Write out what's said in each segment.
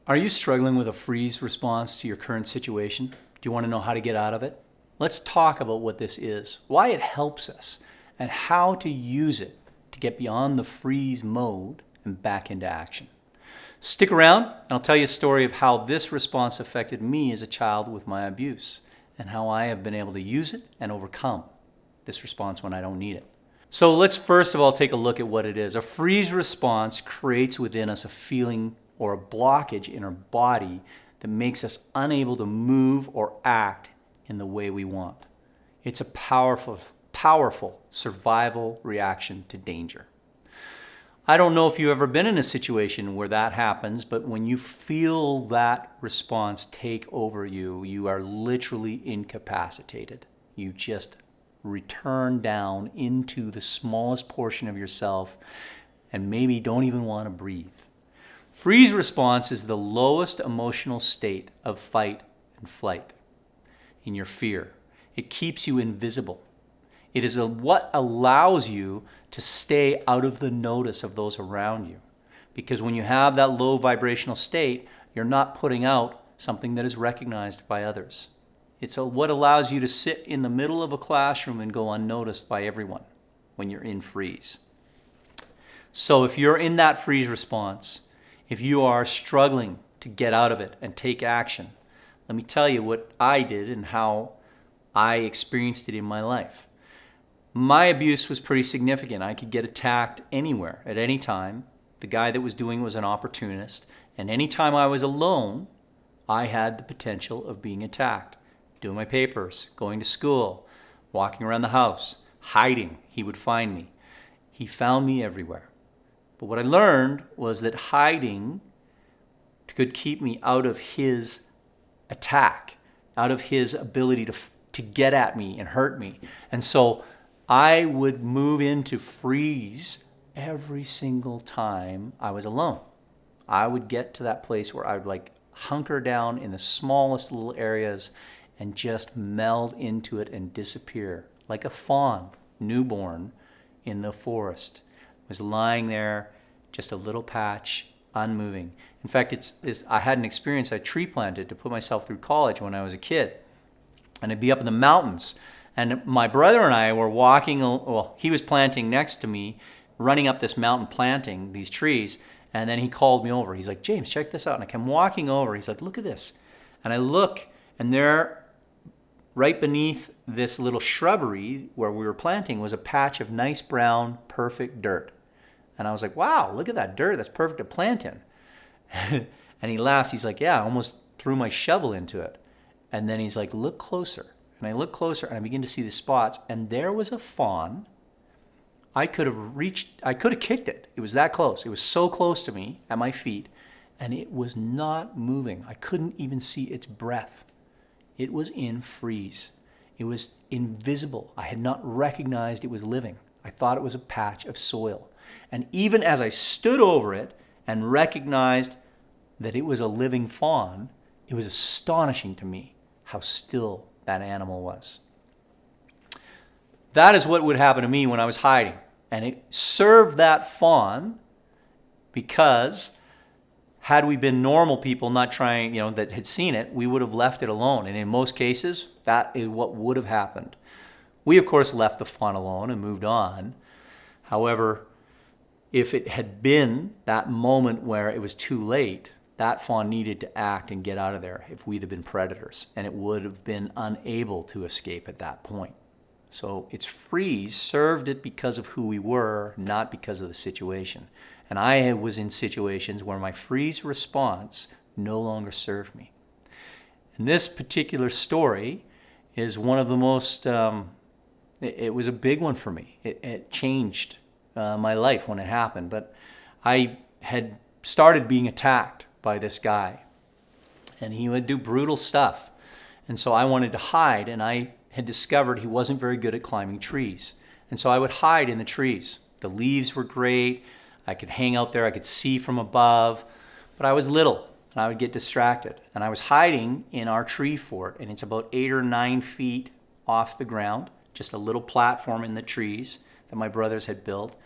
Are you struggling with a freeze response to your current situation? Do you want to know how to get out of it? Let's talk about what this is, why it helps us, and how to use it to get beyond the freeze mode and back into action. Stick around and I'll tell you a story of how this response affected me as a child with my abuse and how I have been able to use it and overcome this response when I don't need it. So let's first of all take a look at what it is. A freeze response creates within us a feeling or a blockage in our body that makes us unable to move or act in the way we want. It's a powerful survival reaction to danger. I don't know if you've ever been in a situation where that happens, but when you feel that response take over you, you are literally incapacitated. You just return down into the smallest portion of yourself and maybe don't even want to breathe. Freeze response is the lowest emotional state of fight and flight in your fear. It keeps you invisible. It is what allows you to stay out of the notice of those around you. Because when you have that low vibrational state, you're not putting out something that is recognized by others. It's what allows you to sit in the middle of a classroom and go unnoticed by everyone when you're in freeze. So if you're in that freeze response, if you are struggling to get out of it and take action, let me tell you what I did and how I experienced it in my life. My abuse was pretty significant. I could get attacked anywhere, at any time. The guy that was doing it was an opportunist, and anytime I was alone, I had the potential of being attacked. Doing my papers, going to school, walking around the house, hiding, he would find me. He found me everywhere. But what I learned was that hiding could keep me out of his attack, out of his ability to get at me and hurt me. And so I would move into freeze every single time I was alone. I would get to that place where I would hunker down in the smallest little areas and just meld into it and disappear like a fawn, newborn in the forest. Was lying there, just a little patch, unmoving. In fact, I had an experience. I tree planted to put myself through college when I was a kid. And I'd be up in the mountains. And my brother and I were walking, well, he was planting next to me, running up this mountain planting these trees. And then he called me over. He's like, James, check this out. And I come walking over. He's like, look at this. And I look, and there, right beneath this little shrubbery where we were planting, was a patch of nice brown, perfect dirt. And I was like, wow, look at that dirt. That's perfect to plant in. And he laughs. He's like, yeah, I almost threw my shovel into it. And then he's like, look closer. And I look closer and I begin to see the spots. And there was a fawn. I could have kicked it. It was that close. It was so close to me at my feet. And it was not moving. I couldn't even see its breath. It was in freeze. It was invisible. I had not recognized it was living. I thought it was a patch of soil. And even as I stood over it and recognized that it was a living fawn, it was astonishing to me how still that animal was. That is what would happen to me when I was hiding. And it served that fawn because had we been normal people not trying, that had seen it, we would have left it alone. And in most cases, that is what would have happened. We, of course, left the fawn alone and moved on. However, if it had been that moment where it was too late, that fawn needed to act and get out of there if we'd have been predators, and it would have been unable to escape at that point. So its freeze served it because of who we were, not because of the situation. And I was in situations where my freeze response no longer served me. And this particular story is one of the most, it was a big one for me. It changed my life when it happened. But I had started being attacked by this guy, and he would do brutal stuff. And so I wanted to hide, and I had discovered he wasn't very good at climbing trees. And so I would hide in the trees. The leaves were great. I could hang out there. I could see from above. But I was little, and I would get distracted. And I was hiding in our tree fort, and it's about 8 or 9 feet off the ground, just a little platform in the trees that my brothers had built.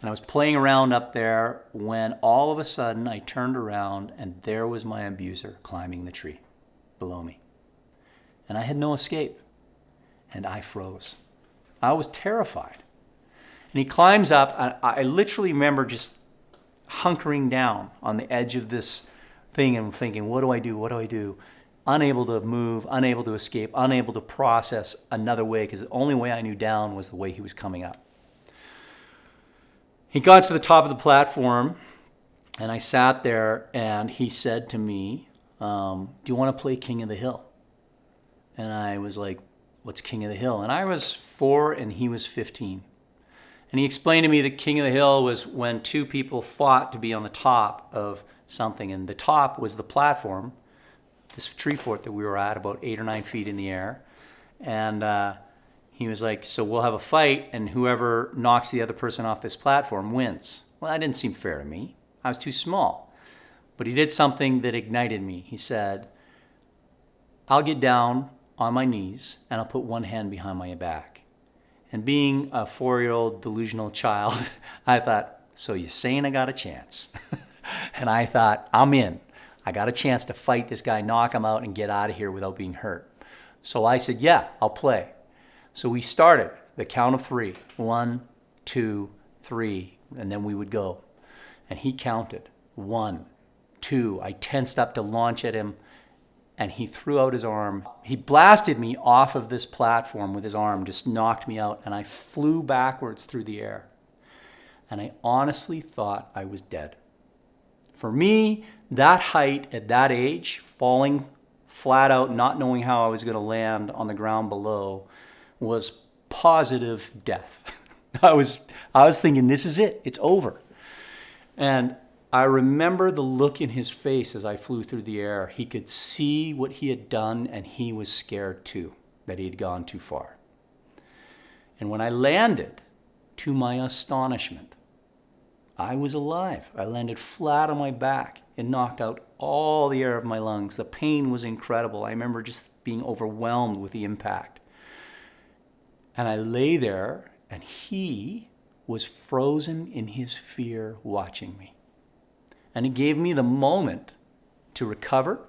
And I was playing around up there when all of a sudden I turned around and there was my abuser climbing the tree below me. And I had no escape. And I froze. I was terrified. And he climbs up. I literally remember just hunkering down on the edge of this thing and thinking, what do I do? What do I do? Unable to move, unable to escape, unable to process another way, because the only way I knew down was the way he was coming up. He got to the top of the platform, and I sat there, and he said to me, do you want to play King of the Hill? And I was like, what's King of the Hill? And I was 4 and he was 15. And he explained to me that King of the Hill was when two people fought to be on the top of something, and the top was the platform, this tree fort that we were at, about 8 or 9 feet in the air. And he was like, so we'll have a fight, and whoever knocks the other person off this platform wins. Well, that didn't seem fair to me. I was too small. But he did something that ignited me. He said, I'll get down on my knees, and I'll put one hand behind my back. And being a 4-year-old delusional child, I thought, so you're saying I got a chance? And I thought, I'm in. I got a chance to fight this guy, knock him out, and get out of here without being hurt. So I said, yeah, I'll play. So we started the count of 3. 1, 2, 3, and then we would go. And he counted. 1, 2. I tensed up to launch at him, and he threw out his arm. He blasted me off of this platform with his arm, just knocked me out, and I flew backwards through the air. And I honestly thought I was dead. For me, that height at that age, falling flat out, not knowing how I was going to land on the ground below, was positive death. I was thinking, this is it. It's over. And I remember the look in his face as I flew through the air. He could see what he had done, and he was scared too, that he had gone too far. And when I landed, to my astonishment, I was alive. I landed flat on my back. It knocked out all the air of my lungs. The pain was incredible. I remember just being overwhelmed with the impact. And I lay there, and he was frozen in his fear watching me. And it gave me the moment to recover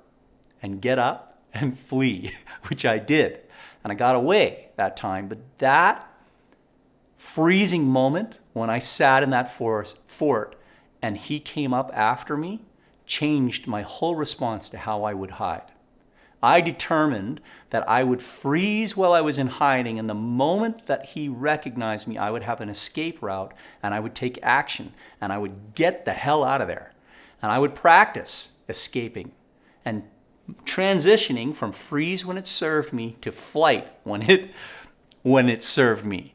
and get up and flee, which I did. And I got away that time. But that freezing moment when I sat in that fort and he came up after me changed my whole response to how I would hide. I determined that I would freeze while I was in hiding, and the moment that he recognized me, I would have an escape route, and I would take action, and I would get the hell out of there. And I would practice escaping and transitioning from freeze when it served me to flight when it served me.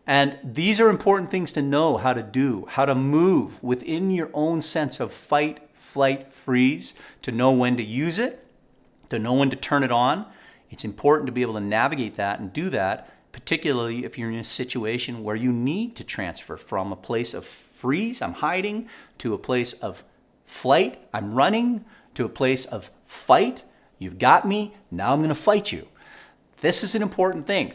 And these are important things to know how to do, how to move within your own sense of fight, flight, freeze, to know when to use it, to know when to turn it on. It's important to be able to navigate that and do that, particularly if you're in a situation where you need to transfer from a place of freeze, I'm hiding, to a place of flight, I'm running, to a place of fight, you've got me, now I'm going to fight you. This is an important thing.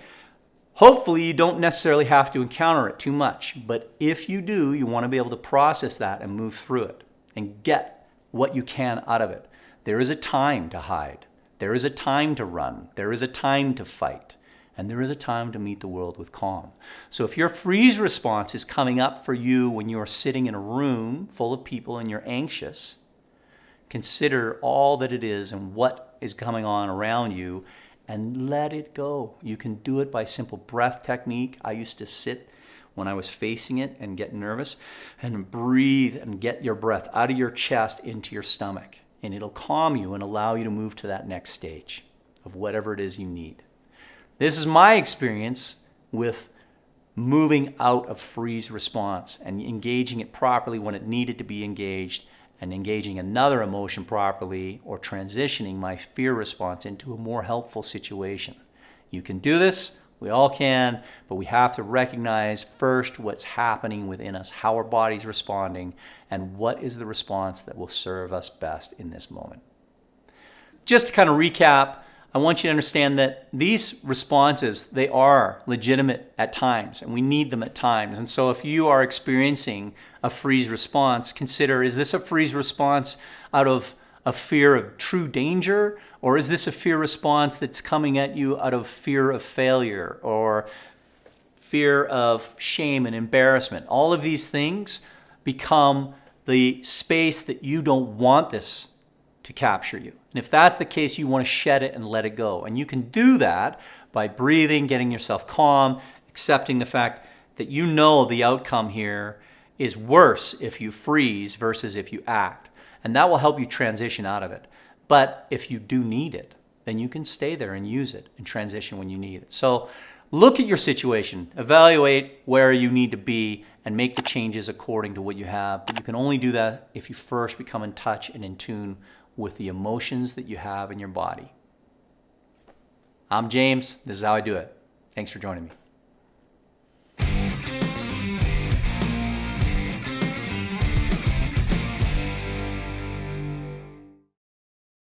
Hopefully you don't necessarily have to encounter it too much, but if you do, you want to be able to process that and move through it and get what you can out of it. There is a time to hide. There is a time to run. There is a time to fight. And there is a time to meet the world with calm. So if your freeze response is coming up for you when you are sitting in a room full of people and you're anxious, consider all that it is and what is coming on around you and let it go. You can do it by simple breath technique. I used to sit when I was facing it and get nervous and breathe and get your breath out of your chest into your stomach. And it'll calm you and allow you to move to that next stage of whatever it is you need. This is my experience with moving out of freeze response and engaging it properly when it needed to be engaged, and engaging another emotion properly, or transitioning my fear response into a more helpful situation. You can do this, we all can, but we have to recognize first what's happening within us, how our body's responding, and what is the response that will serve us best in this moment. Just to kind of recap, I want you to understand that these responses, they are legitimate at times, and we need them at times. And so if you are experiencing a freeze response, consider, is this a freeze response out of a fear of true danger, or is this a fear response that's coming at you out of fear of failure or fear of shame and embarrassment? All of these things become the space that you don't want this to capture you. And if that's the case, you want to shed it and let it go. And you can do that by breathing, getting yourself calm, accepting the fact that you know the outcome here is worse if you freeze versus if you act. And that will help you transition out of it. But if you do need it, then you can stay there and use it and transition when you need it. So look at your situation, evaluate where you need to be, and make the changes according to what you have. But you can only do that if you first become in touch and in tune with the emotions that you have in your body. I'm James. This is how I do it. Thanks for joining me.